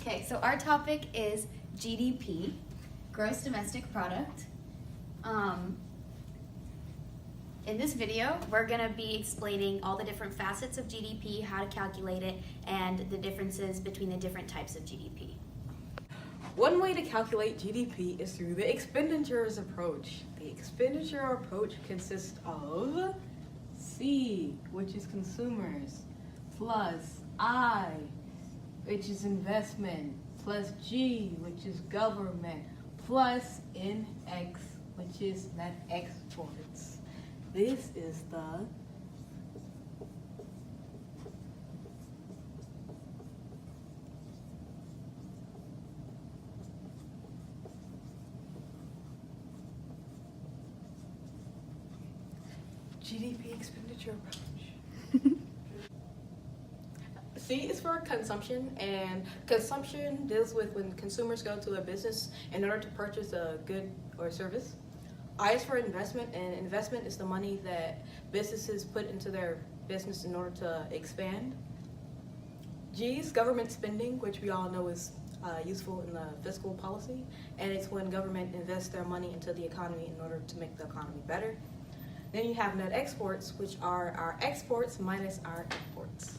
Okay, so our topic is GDP, Gross Domestic Product. In this video, we're going to be explaining all the different facets of GDP, how to calculate it, and the differences between the different types of GDP. One way to calculate GDP is through the expenditures approach. The expenditure approach consists of C, which is consumers, plus I, which is investment, plus G, which is government, plus NX, which is net exports. This is the GDP expenditure approach. C is for consumption, and consumption deals with when consumers go to a business in order to purchase a good or service. I is for investment, and investment is the money that businesses put into their business in order to expand. G is government spending, which we all know is useful in the fiscal policy, and it's when government invests their money into the economy in order to make the economy better. Then you have net exports, which are our exports minus our imports.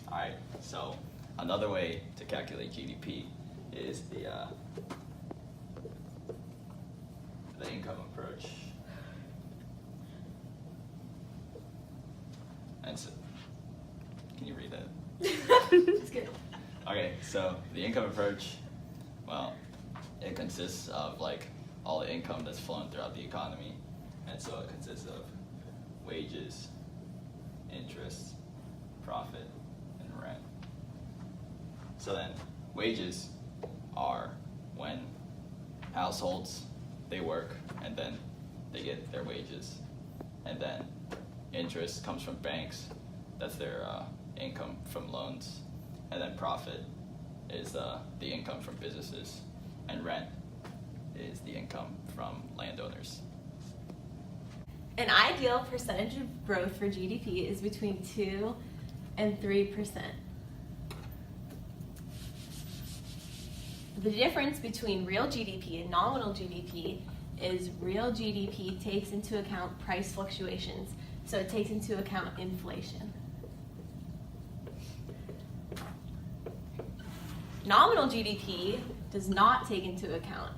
Alright, so another way to calculate GDP is the income approach. And so, can you read that? It's good. Okay, so the income approach, well, it consists of like all the income that's flowing throughout the economy. And so it consists of wages, interest, profit, and rent. So then wages are when households, they work and then they get their wages. And then interest comes from banks, that's their income from loans. And then profit is the income from businesses. And rent is the income from landowners. An ideal percentage of growth for GDP is between 2 and 3%. The difference between real GDP and nominal GDP is real GDP takes into account price fluctuations, so it takes into account inflation. Nominal GDP does not take into account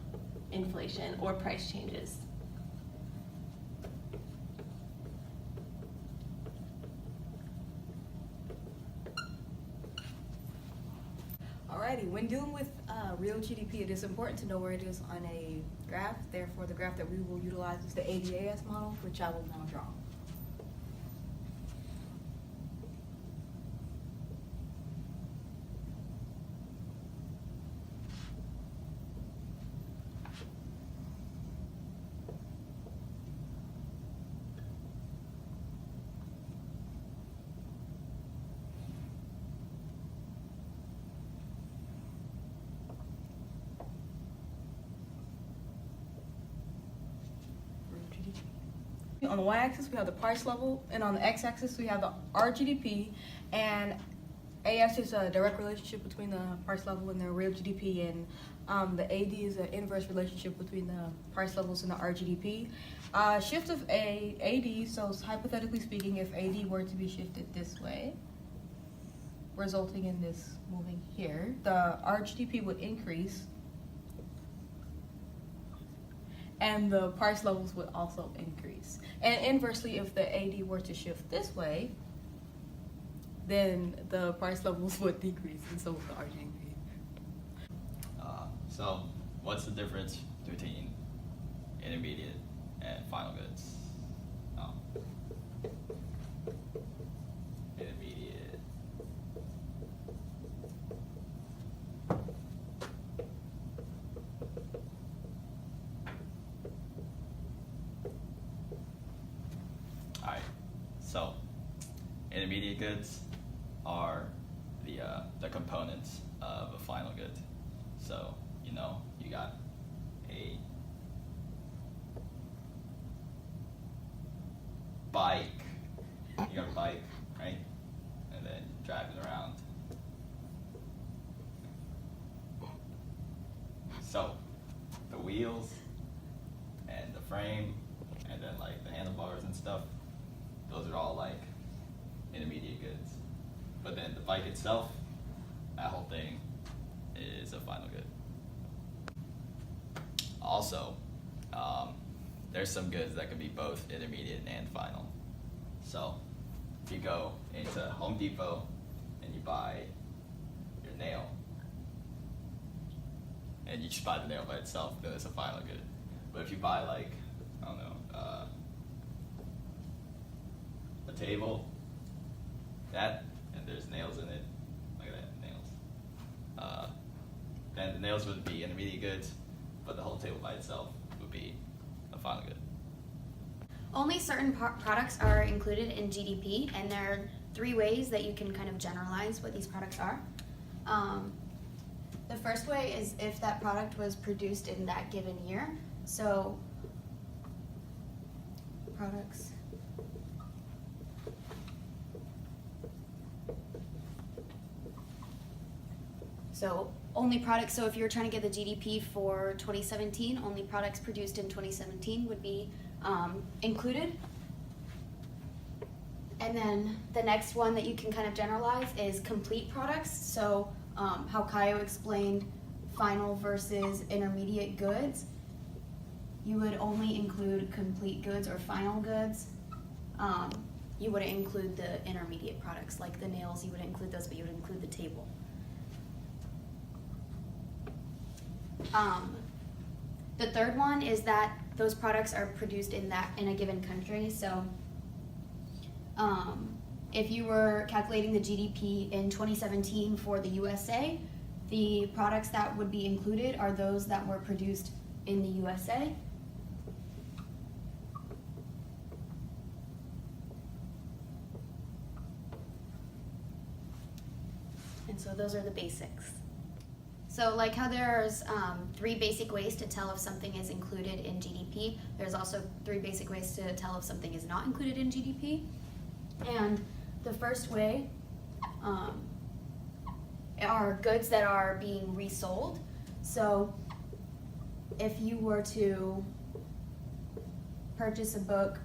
inflation or price changes. Alrighty, when dealing with real GDP, it is important to know where it is on a graph. Therefore, the graph that we will utilize is the ADAS model, which I will now draw. On the y-axis, we have the price level, and on the x-axis, we have the RGDP, and AS is a direct relationship between the price level and the real GDP, and the AD is an inverse relationship between the price levels and the RGDP. Shift of AD, so hypothetically speaking, if AD were to be shifted this way, resulting in this moving here, the RGDP would increase, and the price levels would also increase. And inversely, if the AD were to shift this way, then the price levels would decrease, and so would the RGDP. So what's the difference between intermediate and final goods? Intermediate. Alright, so intermediate goods are the components of a final good. So, you know, you got a bike, you got a bike, right? And then driving around. wheels and the frame and then like the handlebars and stuff, those are all like intermediate goods. But then the bike itself, that whole thing is a final good. Also, there's some goods that can be both intermediate and final. So if you go into Home Depot and you buy your nail, and you just buy the nail by itself, then it's a final good. But if you buy like, I don't know, a table, that, and there's nails in it, look at that, nails. Then the nails would be intermediate goods, but the whole table by itself would be a final good. Only certain products are included in GDP, and there are 3 ways that you can kind of generalize what these products are. The first way is if that product was produced in that given year. So, products. So, only products, so if you're trying to get the GDP for 2017, only products produced in 2017 would be included. And then the next one that you can kind of generalize is complete products. So how Kaio explained final versus intermediate goods, you would only include complete goods or final goods. You wouldn't include the intermediate products like the nails, you would include those, but you would include the table. The third one is that those products are produced in a given country. So if you were calculating the GDP in 2017 for the USA, the products that would be included are those that were produced in the USA. And so those are the basics. So like how there's 3 basic ways to tell if something is included in GDP, there's also 3 basic ways to tell if something is not included in GDP. And the first way are goods that are being resold. So if you were to purchase a book,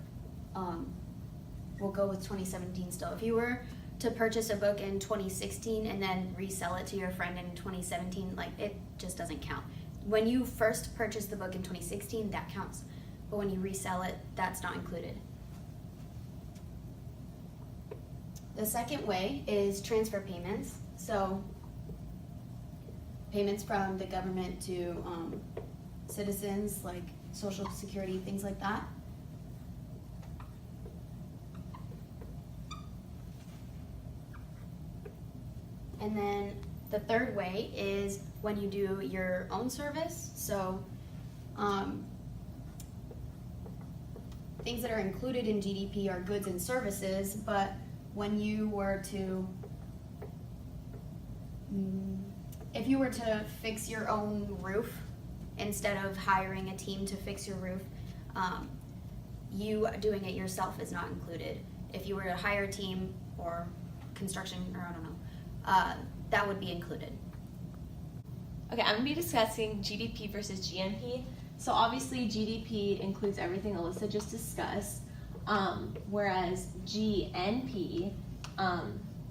we'll go with 2017 still. If you were to purchase a book in 2016 and then resell it to your friend in 2017, like it just doesn't count. When you first purchased the book in 2016, that counts. But when you resell it, that's not included. The second way is transfer payments. So payments from the government to citizens, like Social Security, things like that. And then the third way is when you do your own service. So things that are included in GDP are goods and services, but when you were to, if you were to fix your own roof instead of hiring a team to fix your roof, you doing it yourself is not included. If you were to hire a team or construction, or I don't know, that would be included. Okay, I'm going to be discussing GDP versus GNP. So obviously GDP includes everything Alyssa just discussed, whereas GNP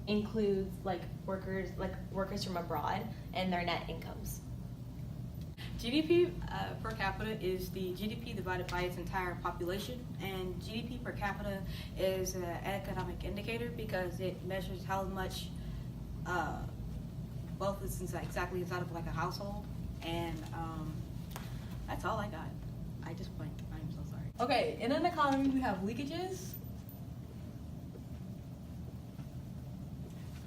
includes workers from abroad and their net incomes. GDP per capita is the GDP divided by its entire population, and GDP per capita is an economic indicator because it measures how much wealth is exactly inside of like a household, and that's all I got. I just blinked. I'm so sorry. Okay, in an economy we have leakages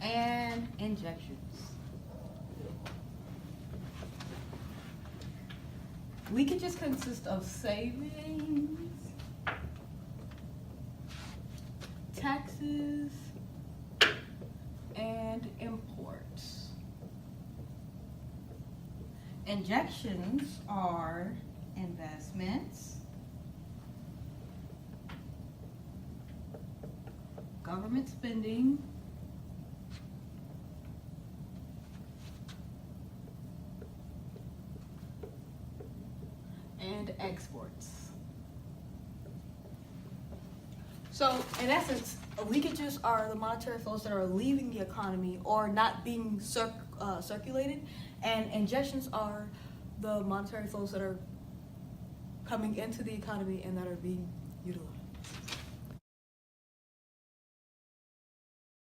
and injections. Leakages consist of savings, taxes, and imports. Injections are investments, government spending, and exports. So, in essence, leakages are the monetary flows that are leaving the economy or not being circulated, and injections are the monetary flows that are coming into the economy and that are being utilized.